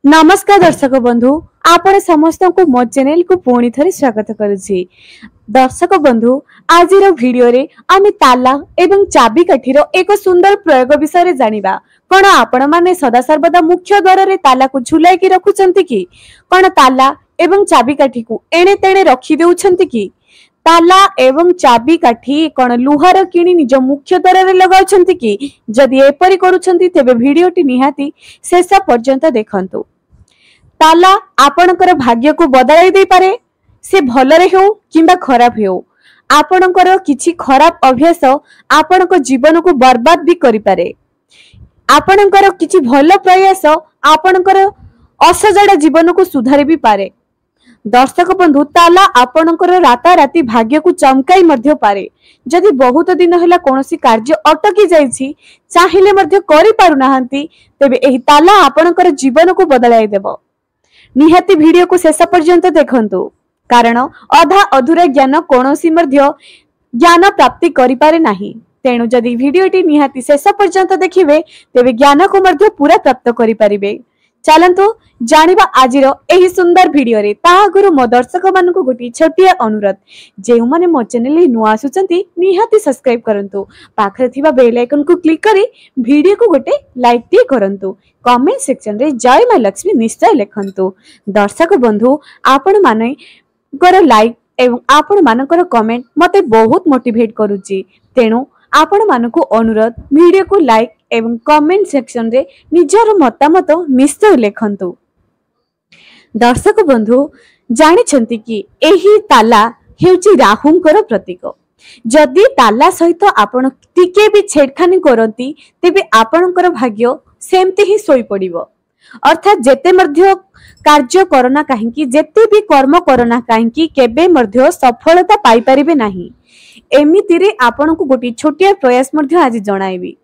नमस्कार दर्शक बंधु आपण समस्त को मो चैनल को पुणी थरे स्वागत करुछि। दर्शक बंधु आज वीडियो रे आमे ताला एवं चाबी काठी रो एक सुंदर प्रयोग विषय रे जानिबा। कोन आपण माने सदा सर्वदा मुख्य द्वार रे ताला को झुलाई की रखुचंती कि कोन ताला एवं चाबी काठी को एणे तेणे रखी देउछंती कि ताला एवं चाबी काठी कोन लुहार किनी निज मुख्य द्वार रे लगाउछंती कि जदि एपरि करूछंती तेबे वीडियोटी निहाती शेष पर्यंत देखंतु। ताला आपणकर भाग्य को बदलाई दे पारे, से भलरे हो किंबा खराब हो। आपणकर किछि खराब अभ्यास आपणक जीवन को बर्बाद भी करि पारे। आपणकर किछि भल प्रयास आपणकर असजड़ा जीवन को सुधारि भी पारे। दर्शक बंधु ताला आपणकर राता राती भाग्य को चमकाई मध्य पारे। जदि बहुत दिन होला कोनोसी कार्य अटकी जाइछि चाहिले मध्य करि पारु नाहंती तेबे एही ताला आपणकर जीवन को बदलाई देबो। निहाती वीडियो को शेष पर्यंत देखंतु, कारण अधा अधूरा ज्ञान कोनोसी मध्य ज्ञान प्राप्ति करि पारे नाही। तेणु जदि वीडियोटी निहाती शेष पर्यंत देखिबे तेबे ज्ञान को मध्य पूरा प्राप्त करि पारिबे। चलंतु जानिबा आजिर एही सुंदर वीडियो रे। ता आगुरु मो दर्शक मानकु गोटी छोटिया अनुरोध, जेउ माने मो चैनल रे नुआ आसुचंती निहाती सब्सक्राइब करंतु। पाखरे थिबा बेल आइकन को क्लिक करी वीडियो को गोटे लाइक दी करंतु। कमेंट सेक्शन रे जय मां लक्ष्मी निश्चय लिखंतु। दर्शक बंधु आपण माने कर लाइक एवं आपण मानकर कमेंट मते बहुत मोटिवेट करूची। तेणु आपण मानकु अनुरोध वीडियो को लाइक एवं कमेंट सेक्शन रे निजर मतामत निश्चय लिखंतु। दर्शक बंधु जानि छंती कि एही ताला हेउची राहुंकर प्रतीक। जदि ताला सहित आपण टिके भी छेड़खानी करंती तेबे आपणकर भाग्य सेमते ही सोई पड़िबो। अर्थात जेते मध्य कार्य करना काहेकि जेते भी कर्म करना काहेकि केबे मध्य सफलता पाई परिबे नाही। एमिति रे आपण को गोटी छोटिया प्रयास मध्य आज जणाइबी।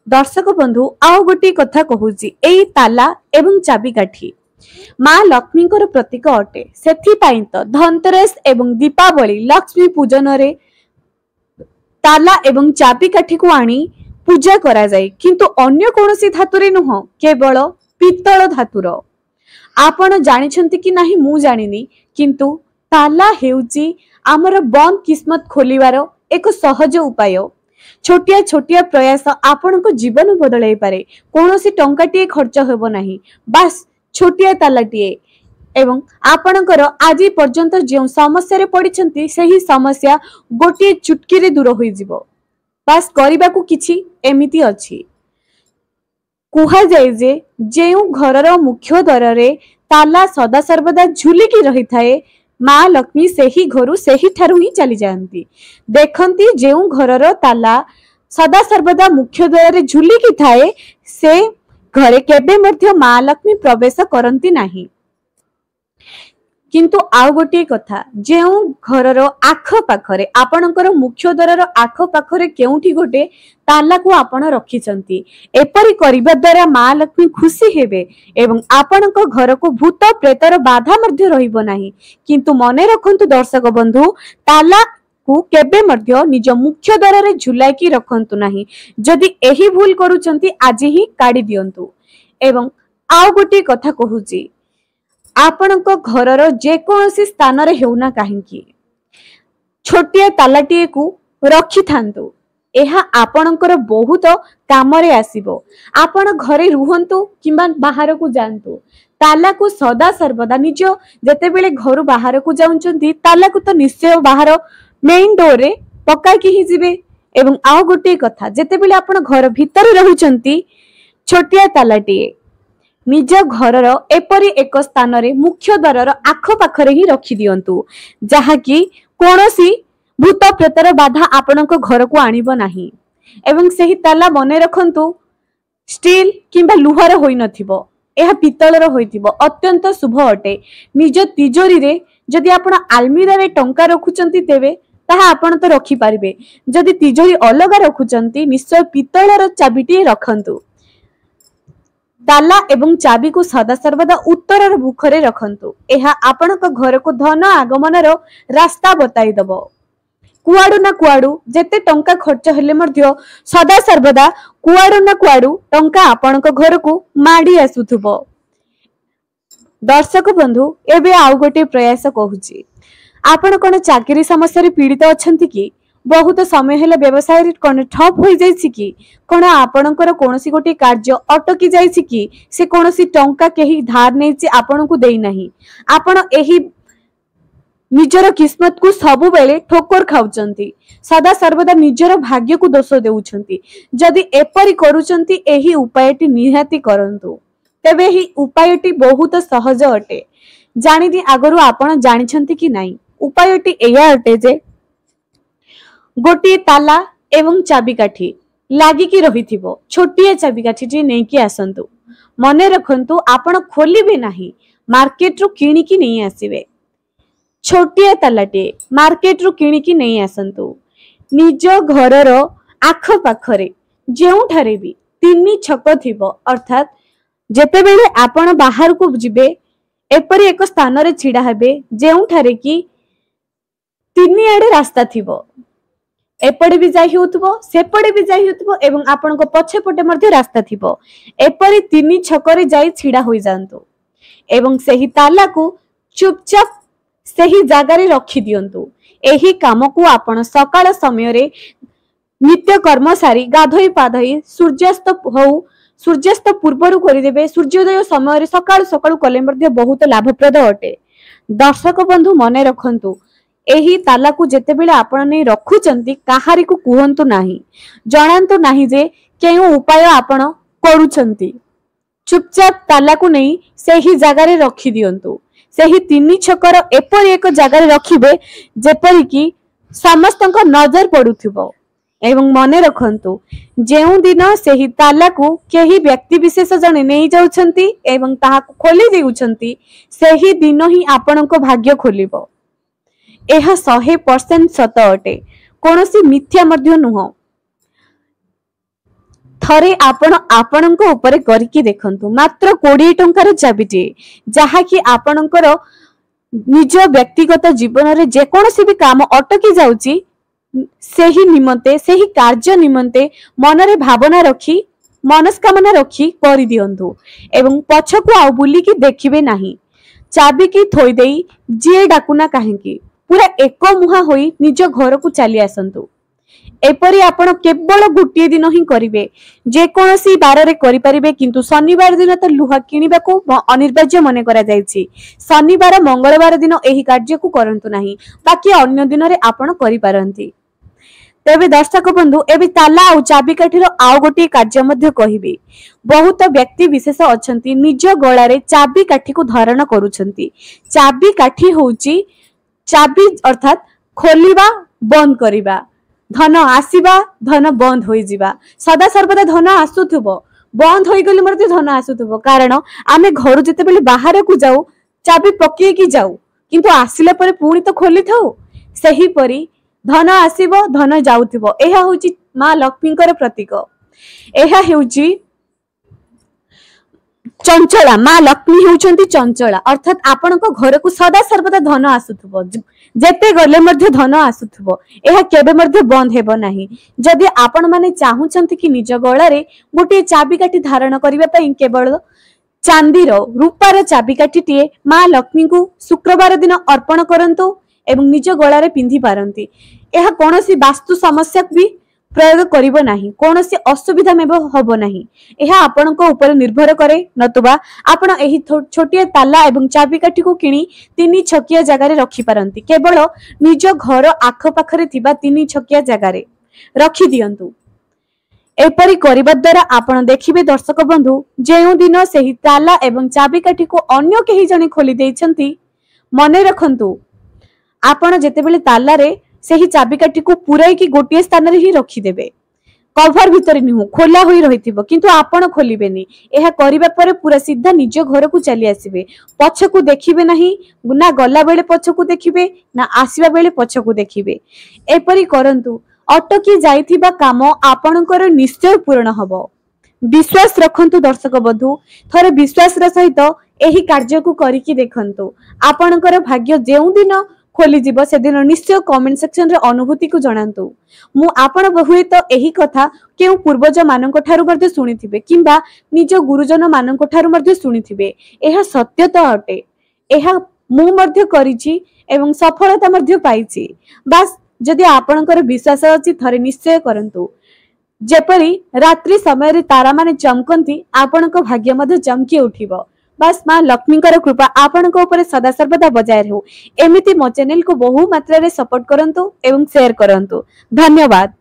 दर्शक बंधु आउ गोटी कथा कहूची, एई ताला एवं चाबी काठी मां लक्ष्मी कर प्रतीक अटे। सेथि पई तो धनतेरस एवं दीपावली लक्ष्मी पूजन रे ताला एवं चाबी काठी को आनी पूजा करा जाय, किंतु अन्य कोनोसी धातु रे नुह, केवल पित्तल धातुर। आपण जानि छंती कि नाही मु जानिनी, किंतु ताला हेउची आमर बंद किस्मत खोलिवार एक सहज उपाय। छोटिया छोटिया प्रयास आपण को जीवन बदलाई पारे। कोनोसी टंकाटिए खर्च हेबो नाही, बस छोटिया तालाटिए एवं आपणकर आजि पर्यंत जे समस्या रे पडिछंती सेही समस्या गोटिए चुटकी रे दूर होई जिवो। बस करिबा को किछि एमिति अछि। कुहा जाय जे जेउ घरर मुख्य द्वार रे ताला सदा सर्वदा झुलिकी रही थाए, मां लक्ष्मी सेही घरु सेही ठारु ही चली जांती। देखंती जेउ घरर ताला सदा सर्वदा मुख्य द्वार रे झुलिकी थाए से घरे केबे मध्य मां लक्ष्मी प्रवेश करंती नाही। किंतु आउ गोटे कथा, जेउ घरर आख पाखरे आपणकर मुख्य द्वारर आख पाखरे केउठी गोटे ताला को आपण रखिचंती, एपरि करिबा द्वारा मां लक्ष्मी खुशी हेबे एवं आपणक घर को भूत प्रेतर बाधा मध्य रहिबो नाही। किंतु मने रखंतु दर्शक बंधु, ताला को केबे मध्य निज मुख्य द्वार रे झुलाई की रखंतु नाही। जदि एही भूल करूचंती आज ही काढी दियंतु। एवं आउ गोटे कथा कहूची, आपणक घरर जे कोनोसी स्थान रे हेउना काहेकि छोटिया तालाटिए को रखि थांतु। एहा आपणकर बहुत काम रे आसीबो। आपण घरे रुहंतु किंबा बाहर को जानतु, ताला को सदा सर्वदा निज जेते बेले घर बाहर को जाउचंती ताला को तो निश्चय बाहर मेन डोर रे पक्का की ही जिबे। एवं आउ गोटे कथा, जेते बेले आपण घर भीतर रहउचंती छोटिया तालाटिए निज घरर एपरि एक स्थान रे मुख्य द्वारर आख पाखरे ही रखि दियंतु, जहा कि कोनोसी भूत प्रेतर बाधा आपणक घर को आनिबो नाही। एवं सेही ताला मने रखंतु स्टील किंबा लुहार होई नथिबो, एहा पित्तलर होइतिबो, अत्यंत शुभ अटे। निज तिजोरी रे जदि आपण आलमीरा रे टंका रखुचंती तेबे ताहा आपण तो रखि पारिबे। जदि तिजोरी अलगा रखुचंती निश्चय पित्तलर चाबिटी रखंतु। ताला एवं चाबी को सदा सर्वदा उत्तर मुखरे रखंतु। एहा आपणक घर को धन आगमनर रास्ता बताई दबो। कुआडू ना कुआडू जेते टंका खर्च हेले मध्य सदा सर्वदा कुआडू ना कुआडू टंका आपणक घर को माडी आसुथबो। दर्शक बंधु एबे आउ गोटे प्रयास कहूची आपण कोन चाकरी समस्या रे पीड़ित अछंती कि बहुत समय हेले व्यवसाय रे कोन ठप होई जाईछि कि कोन आपणकर कोनोसी गोटे कार्य अटकी जाईछि कि से कोनोसी टंका केही धार नेछि आपण को देई नाही आपण एही निजर किस्मत को सबु बेले ठोकर खाउचंती सदा सर्वदा निजर भाग्य को दोष देउछंती जदि एपरि करूचंती एही उपायटी निहाती करंतु तेबे ही उपायटी बहुत सहज अटे जानिदी आगरु आपण जानिछंती कि नाही उपायटी एया अटे जे गोटे ताला एवं चाबिकाठी लागिकी रहिथिबो छोटिया चाबिकाठी जे नेकी आसंतु मने रखंतु आपण खोलिबे नाही मार्केट रु किनिकी नै आसीबे छोटिया तालाटे मार्केट रु किनिकी नै आसंतु निज घरर आख पाखरे जेउठारे भी तीनी छक थिबो अर्थात जेतेबेले आपण बाहर को जिबे एपरि एक स्थान रे छिडा हेबे जेउठारे की तीनी आडे रास्ता थिबो एपड़े भी जाई होतबो सेपड़े भी जाई होतबो एवं आपन को पछे पटे मध्ये रास्ता थिबो एपरि तीनी छकरे जाई छिडा होई जांतो एवं सेही ताला को चुपचाप सेही जागा रे रखी दियंतु एही काम को आपण सकाळ समय रे नित्य कर्म सारी गाधोई पाधोई सूर्यास्त पूर्वरु करि देबे सूर्योदय समय रे सकाळ सकाळ कले मध्ये बहुत लाभप्रद अटे दर्शक बंधु मने रखंतु एही ताला को जेते बेले आपण नै रखुचंती काहारी को कुहंतु नाही जणांतु नाही जे केउ उपाय आपण करूचंती चुपचाप ताला को नै सेही जागा रे रखी दियंतु सेही तीनी छकर एपरि एक जागा रे रखिबे जेपरि कि समस्तक नजर पडुथिबो एवं मने रखंतु जेउ दिन सेही ताला को केही व्यक्ति विशेष जने नै जाउछंती एवं ताहा को खोली देउछंती सेही दिन ही आपणक भाग्य खोलिबो एहा 100% सत अटे कोनोसी मिथ्या मध्य नुह थरे आपणक ऊपर करके देखंतु मात्र 20 टंकार चाबिटे जहा कि आपणकर निज व्यक्तिगत जीवन रे जे कोनोसी भी काम अटकी जाउची सेही निमंते सेही कार्य निमंते मनरे भावना रखी मनस्कामना रखी करि दियंतु एवं पछकु आ बुली की देखिबे नाही चाबी की थोई देई जे डाकुना काहेकी पूरा एक मुहा होई निज घर को चली आसंतु एपरी आपण केवल गोटे दिन ही करिवे जे कोनोसी बार रे करि परिबे किंतु शनिवार दिन तो लुहा किनिबा को अनिवार्य मने करा जायछि शनिवार मंगलवार दिन एही कार्य को करंतु नाही बाकी अन्य दिन रे आपण करि पारंती तेबे दर्शक बंधु एबे ताला आ चाबी काठीर आउ गोटे कार्य मध्य कहिबे बहुत व्यक्ति विशेष अछंती निज गळा रे चाबी काठी को धारण करूछंती चाबी काठी होउची चाबी अर्थात खोलिबा बंद करिबा धन आसीबा धन बंद होई जिबा सदा सर्वदा धन आसुथुबो बंद होई गले मरते धन आसुथुबो कारण आमे घर जते बेले बाहर को जाऊ चाबी पकिए की जाऊ किंतु आसिला परे पूरी तो खोली थाऊ सही परी धन आसीबो धन जाउथुबो एहा होची मां लक्ष्मीकर प्रतीक एहा हेउची चंचला मां लक्ष्मी होउचंती चंचला अर्थात आपण को घर को सदा सर्वदा धन आसुथुबो जेते गले मध्ये धन आसुथुबो एहा केबे मध्ये बंद हेबो नाही जदि आपण माने चाहुचंती कि निज गळा रे गोटे चाबी काठी धारण करिबा पई केवल चांदीर रूपार चाबी काठीटिए मां लक्ष्मी को शुक्रवार दिन अर्पण करंतु एवं निज गळा रे पिंधी पारंती एहा कोनोसी वास्तु समस्या भी प्रयोग करिबो नाही कोनोसी असुविधा में होबो नाही एहा आपनक ऊपर निर्भर करे नतुबा आपण एही छोटिया ताला एवं चाबी काठी को किनी तीनी छकिया जगह रे रखी पारंती केवल निज घर आख पाखरे थिबा तीनी छकिया जगह रे रखी दियंतु एपरि करिबा द्वारा आपण देखिबे दर्शक बंधु जेउ दिन सेही ताला एवं चाबी काठी को अन्य केही जने खोली देइछंती मने रखंतु आपण जेतेबेले ताला रे सेही चाबिकाठी को पुराई की गोटे स्थान रे ही रखी देबे कवर भीतर निहु खोला होई रहिथिबो किंतु आपण खोलिबेनी एहा करिबा परे पूरा सीधा निज घर को चली आसीबे पछकु देखिबे नाही ना गला बेले पछकु देखिबे ना आसीबा बेले पछकु देखिबे एपरि करंतु अटकी जाइथिबा काम आपणकर निश्चय पूर्ण हबो विश्वास रखंतु दर्शक बंधु थरे विश्वास र सहित एही कार्य को करिकि देखंतु आपणकर भाग्य जेउ दिन खोलीजिव सेदिन निश्चय कमेंट सेक्शन रे अनुभूति को जणांतु। मु आपण हुएत एही कथा केउ पूर्वज मानक ठारु मध्ये सुनिथिबे किंबा निज गुरुजन मानक ठारु मध्ये सुनिथिबे। एहा सत्य तो अटे। एहा मु मध्ये करिछि एवं सफलता मध्ये पाइछि। बस जदि आपणकर विश्वास अछि थरे निश्चय करंतु। जेपरी रात्रि समय रे तारा माने चमकंती आपणक भाग्य मध्ये चमकी उठिबो। बस मां लक्ष्मीकर कृपा आपणक ऊपर सदा सर्वदा बजाय रहू। एमिति मो चैनल को बहु मात्रा रे सपोर्ट करंतु एवं शेयर करंतु। धन्यवाद।